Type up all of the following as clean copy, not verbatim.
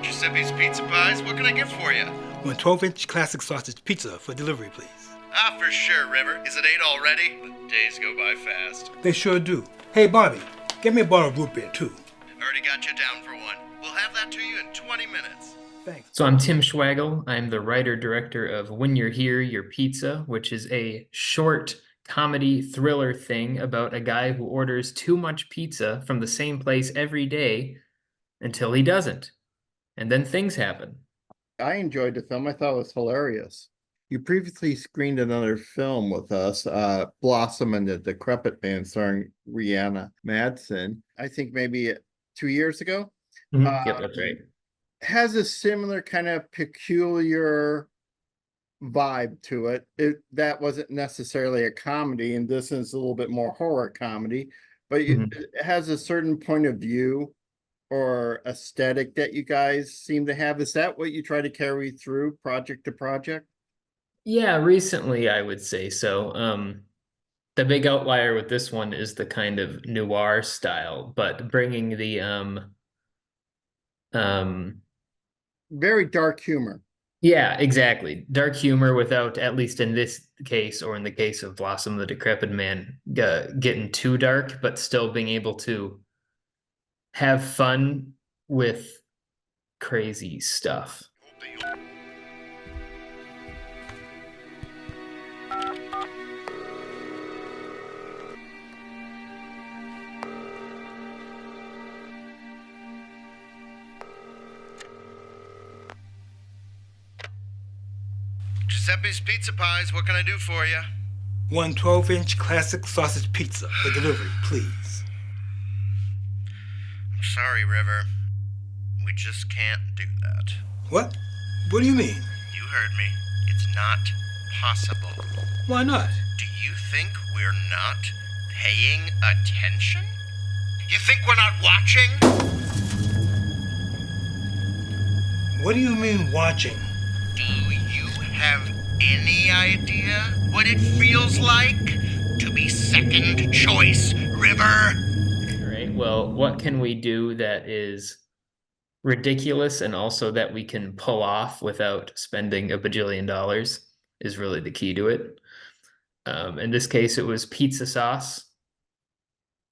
Giuseppe's Pizza Pies, what can I get for you? One 12-inch classic sausage pizza for delivery, please. Ah, for sure, River. Is it 8 already? The days go by fast. They sure do. Hey, Bobby, get me a bottle of root beer, too. Already got you down for one. We'll have that to you in 20 minutes. Thanks. So I'm Tim Schwagel. I'm the writer-director of When You're Here, Your Pizza, which is a short comedy thriller thing about a guy who orders too much pizza from the same place every day until he doesn't. And then things happen. I enjoyed the film. I thought it was hilarious. You previously screened another film with us, Blossom and the Decrepit Man, starring Rihanna Madsen. I think maybe 2 years ago. Yep, that's right. Has a similar kind of peculiar vibe to it. That wasn't necessarily a comedy, and this is a little bit more horror comedy, but it has a certain point of view or aesthetic that you guys seem to have. Is that what you try to carry through project to project? Yeah, recently I would say so. The big outlier with this one is the kind of noir style, but bringing the very dark humor. yeah, exactly. Dark humor without, at least in this case, or in the case of Blossom the Decrepit Man, getting too dark, but still being able to have fun with crazy stuff. Giuseppe's Pizza Pies, what can I do for you? One 12-inch classic sausage pizza for delivery, please. I'm sorry, River. We just can't do that. What? What do you mean? You heard me. It's not possible. Why not? Do you think we're not paying attention? You think we're not watching? What do you mean, watching? Do you have any idea what it feels like to be second choice, River? All right, well, what can we do that is ridiculous and also that we can pull off without spending a bajillion dollars is really the key to it. In this case, it was pizza sauce,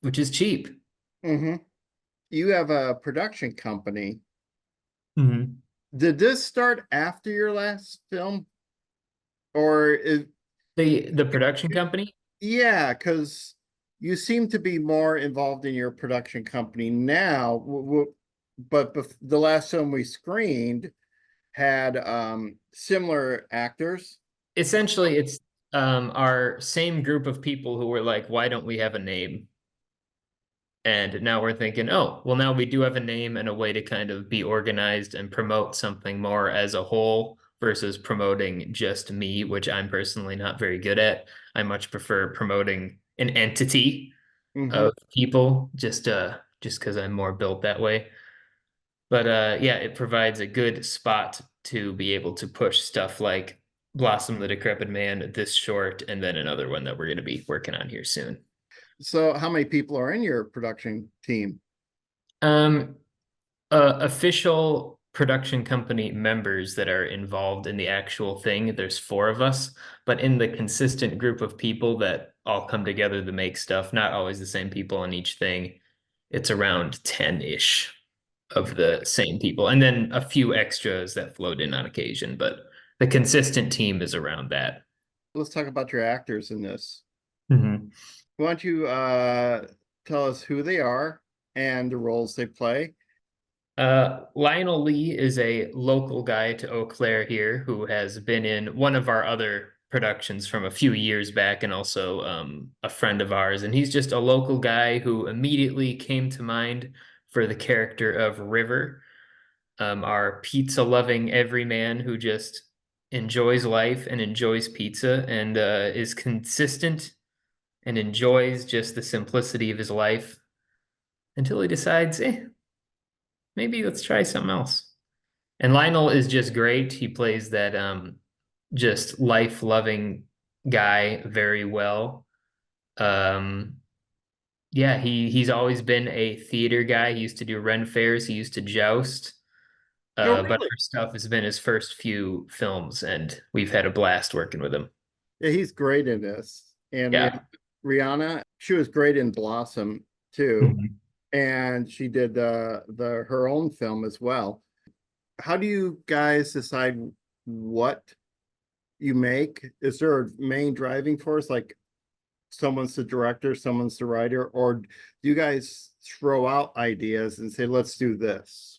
which is cheap. You have a production company. Mm-hmm. Did this start after your last film? Or is The production company? yeah, because you seem to be more involved in your production company now. But the last film we screened had similar actors. Essentially, it's our same group of people who were like, why don't we have a name? And now we're thinking, oh, well, now we do have a name and a way to kind of be organized and promote something more as a whole versus promoting just me, which I'm personally not very good at. I much prefer promoting an entity of people just because I'm more built that way. But yeah, it provides a good spot to be able to push stuff like Blossom the Decrepit Man, this short, and then another one that we're going to be working on here soon. So how many people are in your production team? Official production company members that are involved in the actual thing, there's 4 of us, but in the consistent group of people that all come together to make stuff, not always the same people on each thing, it's around 10-ish of the same people, and then a few extras that float in on occasion, but the consistent team is around that. Let's talk about your actors in this. Mm-hmm. Why don't you tell us who they are and the roles they play? Lionel Lee is a local guy to Eau Claire here who has been in one of our other productions from a few years back and also a friend of ours. And he's just a local guy who immediately came to mind for the character of River, our pizza-loving everyman who just enjoys life and enjoys pizza and is consistent and enjoys just the simplicity of his life until he decides, maybe let's try something else. And Lionel is just great. He plays that just life-loving guy very well. Yeah, he's always been a theater guy. He used to do Ren fairs. He used to joust. No, But really. our stuff has been his first few films, and we've had a blast working with him. Yeah, he's great in this. And Yeah. Rihanna, she was great in Blossom too. Mhm. And she did the her own film as well. How do you guys decide what you make? Is there a main driving force, like someone's the director, someone's the writer, or do you guys throw out ideas and say, let's do this?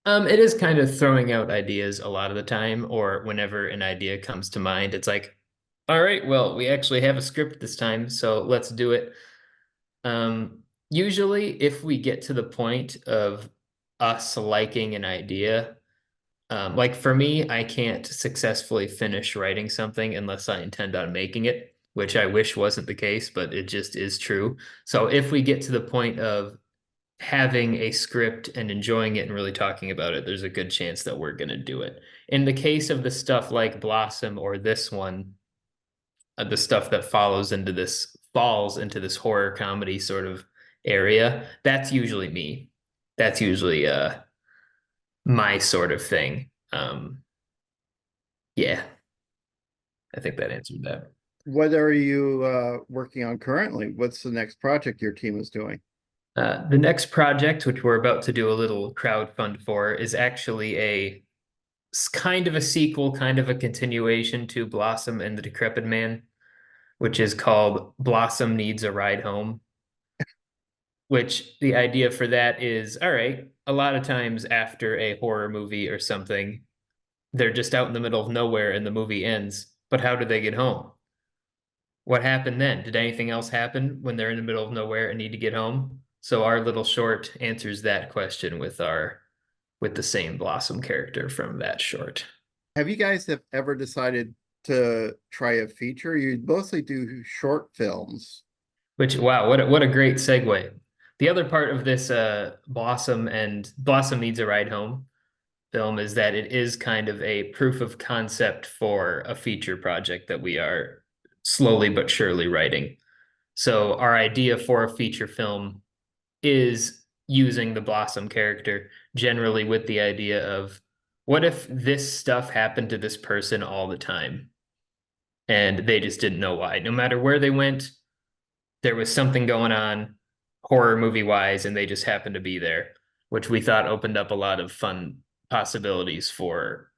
It is kind of throwing out ideas a lot of the time, or whenever an idea comes to mind, it's like, all right, well, we actually have a script this time, so let's do it. Usually, if we get to the point of us liking an idea, like for me, I can't successfully finish writing something unless I intend on making it, which I wish wasn't the case, but it just is true. So if we get to the point of having a script and enjoying it and really talking about it, there's a good chance that we're going to do it. In the case of the stuff like Blossom or this one, the stuff that falls into this horror comedy sort of area, that's usually me. That's usually my sort of thing. Yeah, I think that answered that. What are you working on currently? What's the next project your team is doing? The next project, which we're about to do a little crowdfund for, is actually kind of a sequel, kind of a continuation to Blossom and the Decrepit Man, which is called Blossom Needs a Ride Home. Which the idea for that is, all right, a lot of times after a horror movie or something, they're just out in the middle of nowhere and the movie ends. But how did they get home? What happened then? Did anything else happen when they're in the middle of nowhere and need to get home? So our little short answers that question with the same Blossom character from that short. Have you guys have ever decided to try a feature? You mostly do short films. Which wow, what a great segue. The other part of this Blossom and Blossom Needs a Ride Home film is that it is kind of a proof of concept for a feature project that we are slowly but surely writing. So our idea for a feature film is using the Blossom character, generally with the idea of what if this stuff happened to this person all the time and they just didn't know why? No matter where they went, there was something going on horror movie wise, and they just happened to be there, which we thought opened up a lot of fun possibilities for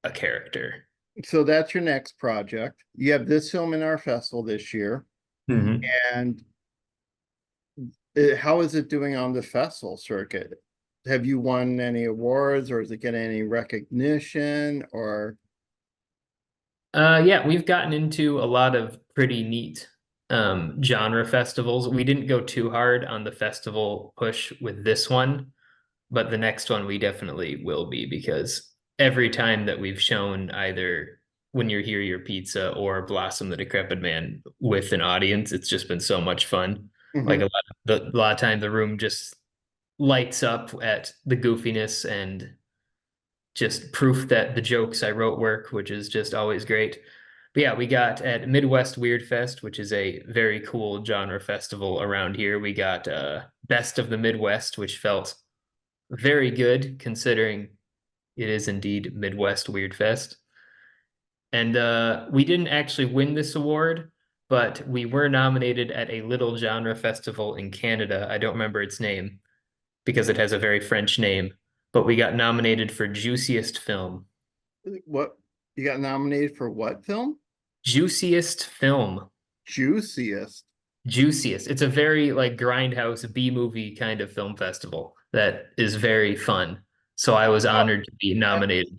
a character. So that's your next project. You have this film in our festival this year. And how is it doing on the festival circuit? Have you won any awards, or is it getting any recognition, or? Yeah, we've gotten into a lot of pretty neat genre festivals. We didn't go too hard on the festival push with this one, but the next one we definitely will be, because every time that we've shown either When You're Here, Your Pizza or Blossom the Decrepit Man with an audience, it's just been so much fun. Like a lot of time the room just lights up at the goofiness and just proof that the jokes I wrote work, which is just always great. But yeah, we got at Midwest Weird Fest, which is a very cool genre festival around here. We got Best of the Midwest, which felt very good considering it is indeed Midwest Weird Fest. And we didn't actually win this award, but we were nominated at a little genre festival in Canada. I don't remember its name because it has a very French name, but we got nominated for Juiciest Film. What, you got nominated for what film? Juiciest Film. Juiciest. Juiciest. It's a very like grindhouse B movie kind of film festival that is very fun. So I was honored to be nominated.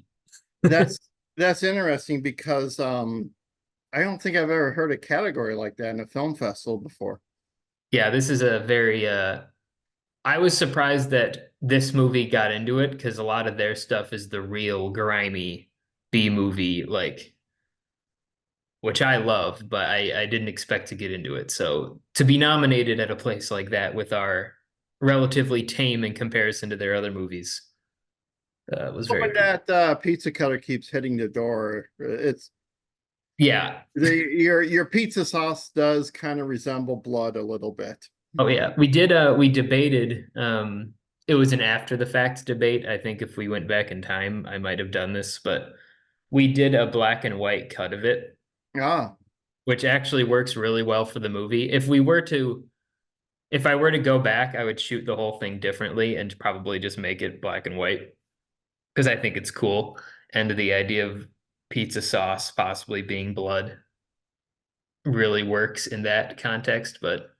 That's that's interesting because I don't think I've ever heard a category like that in a film festival before. Yeah, this is a very I was surprised that this movie got into it because a lot of their stuff is the real grimy B movie, like, which I love, but I didn't expect to get into it. So to be nominated at a place like that with our relatively tame in comparison to their other movies was very When cool. that pizza cutter keeps hitting the door, it's Yeah. your pizza sauce does kind of resemble blood a little bit. Oh yeah, we debated, it was an after the fact debate. I think if we went back in time, I might have done this, but we did a black and white cut of it, Ah, which actually works really well for the movie. If I were to go back, I would shoot the whole thing differently and probably just make it black and white because I think it's cool. And the idea of pizza sauce possibly being blood really works in that context, but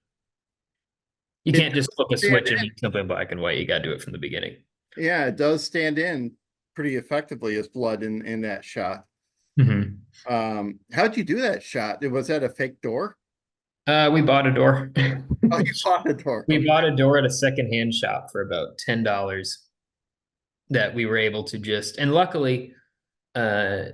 you it can't just flip a does stand switch and in. make something black and white. You got to do it from the beginning. Yeah, it does stand in pretty effectively as blood in that shot. Mhm. How'd you do that shot? Was that a fake door? We bought a door. Oh, you bought a door. We Okay. bought a door at a secondhand shop for about $10 that we were able to and luckily, uh,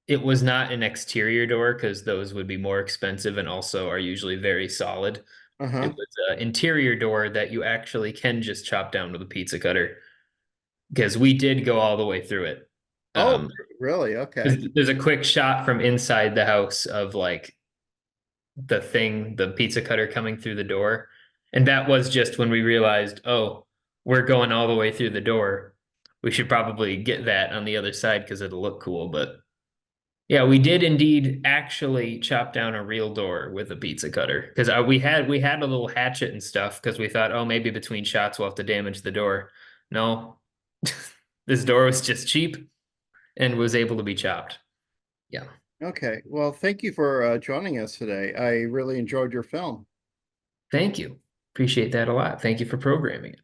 it was not an exterior door because those would be more expensive and also are usually very solid. Uh-huh. It was an interior door that you actually can just chop down with a pizza cutter because we did go all the way through it. Oh, really? Okay. There's a quick shot from inside the house of like the pizza cutter coming through the door. And that was just when we realized, oh, we're going all the way through the door. We should probably get that on the other side because it'll look cool. But yeah, we did indeed actually chop down a real door with a pizza cutter because we had a little hatchet and stuff because we thought, oh, maybe between shots we'll have to damage the door. No, this door was just cheap and was able to be chopped. Yeah. Okay. Well, thank you for joining us today. I really enjoyed your film. Thank you. Appreciate that a lot. Thank you for programming it.